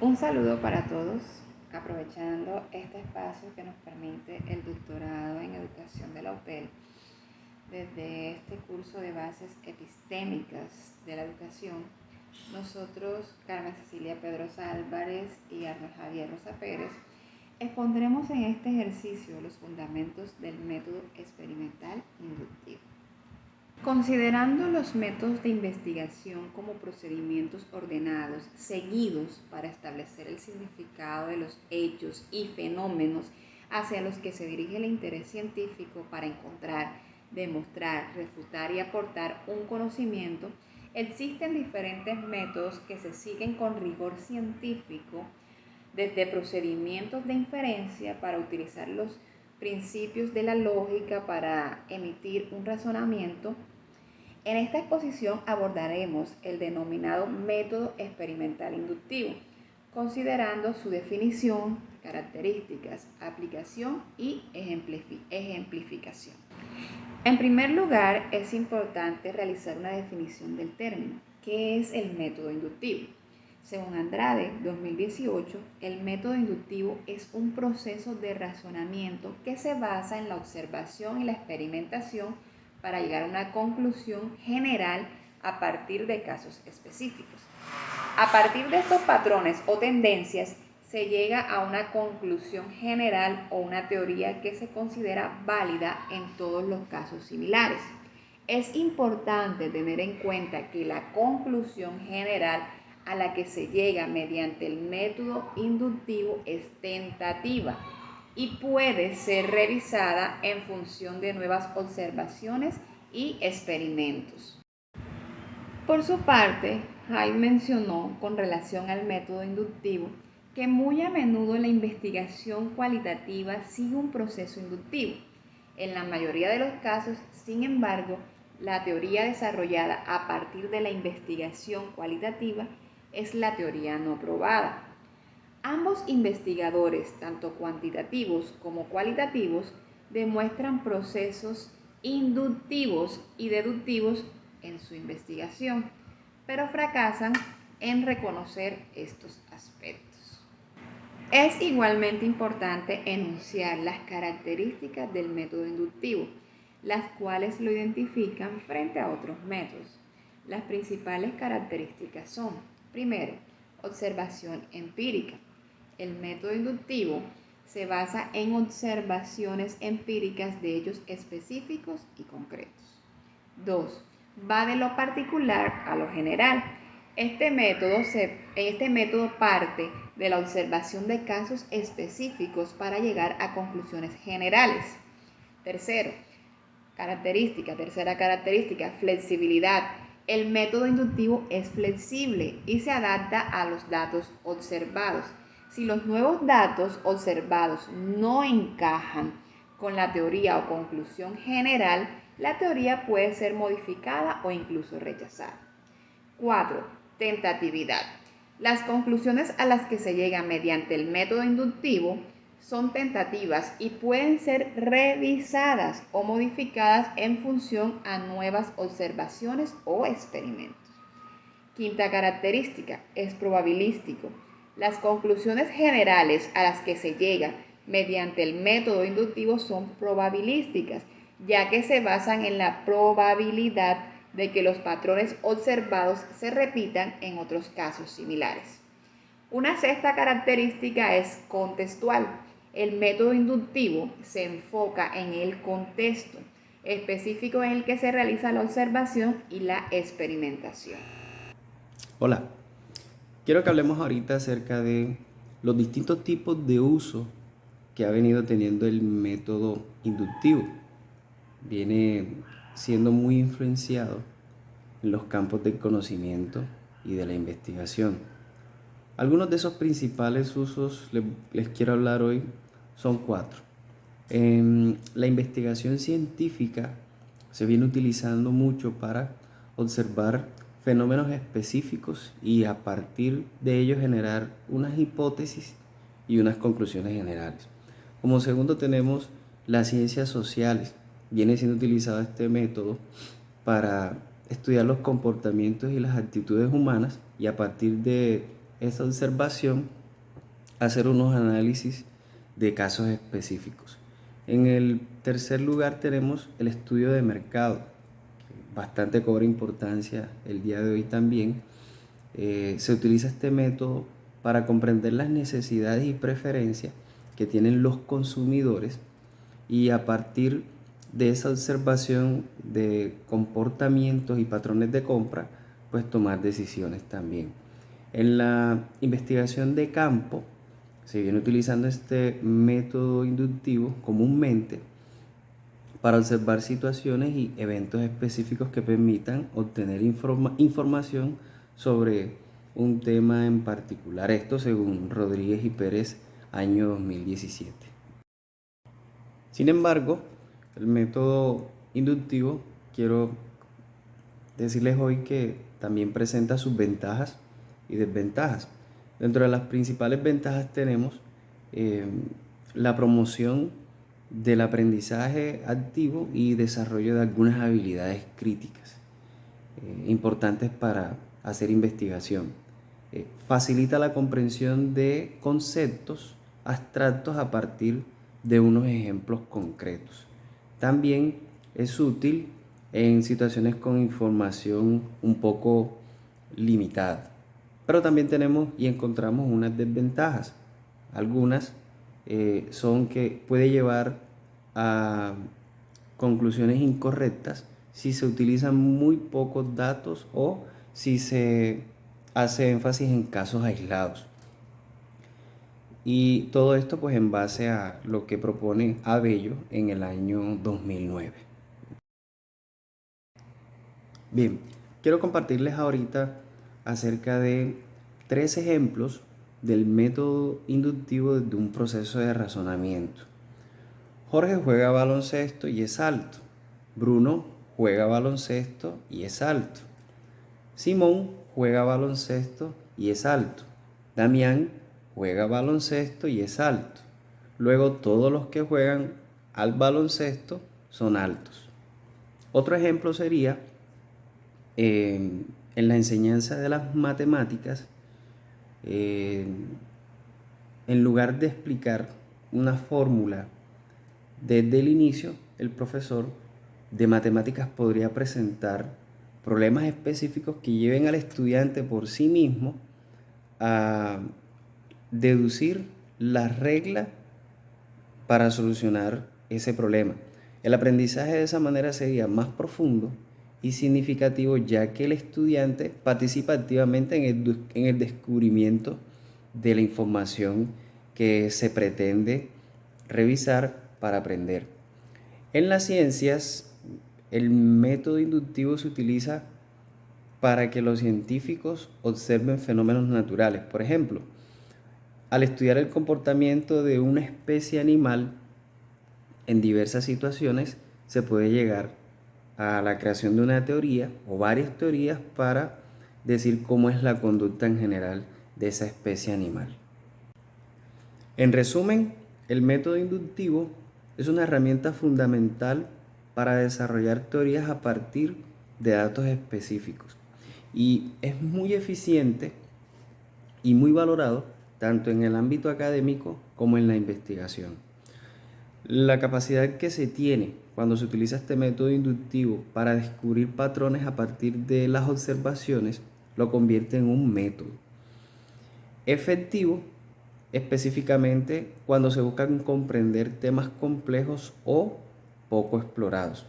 Un saludo para todos, aprovechando este espacio que nos permite el doctorado en educación de la UPEL. Desde este curso de bases epistémicas de la educación, nosotros, Carmen Cecilia Pedrosa Álvarez y Arnold Javier Rosa Pérez, expondremos en este ejercicio los fundamentos del método experimental inductivo. Considerando los métodos de investigación como procedimientos ordenados, seguidos para establecer el significado de los hechos y fenómenos hacia los que se dirige el interés científico para encontrar, demostrar, refutar y aportar un conocimiento, existen diferentes métodos que se siguen con rigor científico, desde procedimientos de inferencia para utilizar los principios de la lógica para emitir un razonamiento. En esta exposición abordaremos el denominado método experimental inductivo, considerando su definición, características, aplicación y ejemplificación. En primer lugar, es importante realizar una definición del término. ¿Qué es el método inductivo? Según Andrade, 2018, el método inductivo es un proceso de razonamiento que se basa en la observación y la experimentación para llegar a una conclusión general a partir de casos específicos. A partir de estos patrones o tendencias, se llega a una conclusión general o una teoría que se considera válida en todos los casos similares. Es importante tener en cuenta que la conclusión general a la que se llega mediante el método inductivo es tentativa y puede ser revisada en función de nuevas observaciones y experimentos. Por su parte, Hay mencionó con relación al método inductivo que muy a menudo la investigación cualitativa sigue un proceso inductivo. En la mayoría de los casos, sin embargo, la teoría desarrollada a partir de la investigación cualitativa es la teoría no probada. Ambos investigadores, tanto cuantitativos como cualitativos, demuestran procesos inductivos y deductivos en su investigación, pero fracasan en reconocer estos aspectos. Es igualmente importante enunciar las características del método inductivo, las cuales lo identifican frente a otros métodos. Las principales características son, primero, observación empírica. El método inductivo se basa en observaciones empíricas de hechos específicos y concretos. 2. Va de lo particular a lo general. Este método parte de la observación de casos específicos para llegar a conclusiones generales. Tercera característica, flexibilidad. El método inductivo es flexible y se adapta a los datos observados. Si los nuevos datos observados no encajan con la teoría o conclusión general, la teoría puede ser modificada o incluso rechazada. 4. Tentatividad. Las conclusiones a las que se llega mediante el método inductivo son tentativas y pueden ser revisadas o modificadas en función a nuevas observaciones o experimentos. Quinta característica, es probabilístico. Las conclusiones generales a las que se llega mediante el método inductivo son probabilísticas, ya que se basan en la probabilidad de que los patrones observados se repitan en otros casos similares. Una sexta característica es contextual. El método inductivo se enfoca en el contexto específico en el que se realiza la observación y la experimentación. Hola, quiero que hablemos ahorita acerca de los distintos tipos de uso que ha venido teniendo el método inductivo. Viene siendo muy influenciado en los campos del conocimiento y de la investigación. Algunos de esos principales usos les quiero hablar hoy son 4. En la investigación científica se viene utilizando mucho para observar fenómenos específicos y a partir de ello generar unas hipótesis y unas conclusiones generales. Como segundo tenemos las ciencias sociales. Viene siendo utilizado este método para estudiar los comportamientos y las actitudes humanas y a partir de esa observación, hacer unos análisis de casos específicos. En el tercer lugar tenemos el estudio de mercado, que bastante cobra importancia el día de hoy también. Se utiliza este método para comprender las necesidades y preferencias que tienen los consumidores y a partir de esa observación de comportamientos y patrones de compra, pues tomar decisiones también. En la investigación de campo se viene utilizando este método inductivo comúnmente para observar situaciones y eventos específicos que permitan obtener información sobre un tema en particular. Esto según Rodríguez y Pérez, año 2017. Sin embargo, el método inductivo, quiero decirles hoy que también presenta sus ventajas y desventajas. Dentro de las principales ventajas tenemos la promoción del aprendizaje activo y desarrollo de algunas habilidades críticas importantes para hacer investigación. Facilita la comprensión de conceptos abstractos a partir de unos ejemplos concretos. También es útil en situaciones con información un poco limitada. Pero también tenemos y encontramos unas desventajas. Algunas son que puede llevar a conclusiones incorrectas si se utilizan muy pocos datos o si se hace énfasis en casos aislados. Y todo esto pues en base a lo que propone Abello en el año 2009. Bien, quiero compartirles ahorita acerca de 3 ejemplos del método inductivo de un proceso de razonamiento. Jorge juega baloncesto y es alto. Bruno juega baloncesto y es alto. Simón juega baloncesto y es alto. Damián juega baloncesto y es alto. Luego todos los que juegan al baloncesto son altos. Otro ejemplo sería en la enseñanza de las matemáticas, en lugar de explicar una fórmula desde el inicio, el profesor de matemáticas podría presentar problemas específicos que lleven al estudiante por sí mismo a deducir las reglas para solucionar ese problema. El aprendizaje de esa manera sería más profundo y significativo, ya que el estudiante participa activamente en el descubrimiento de la información que se pretende revisar para aprender. En las ciencias, el método inductivo se utiliza para que los científicos observen fenómenos naturales. Por ejemplo, al estudiar el comportamiento de una especie animal en diversas situaciones, se puede llegar a la creación de una teoría o varias teorías para decir cómo es la conducta en general de esa especie animal. En resumen, el método inductivo es una herramienta fundamental para desarrollar teorías a partir de datos específicos y es muy eficiente y muy valorado tanto en el ámbito académico como en la investigación. La capacidad que se tiene cuando se utiliza este método inductivo para descubrir patrones a partir de las observaciones lo convierte en un método efectivo, específicamente cuando se buscan comprender temas complejos o poco explorados.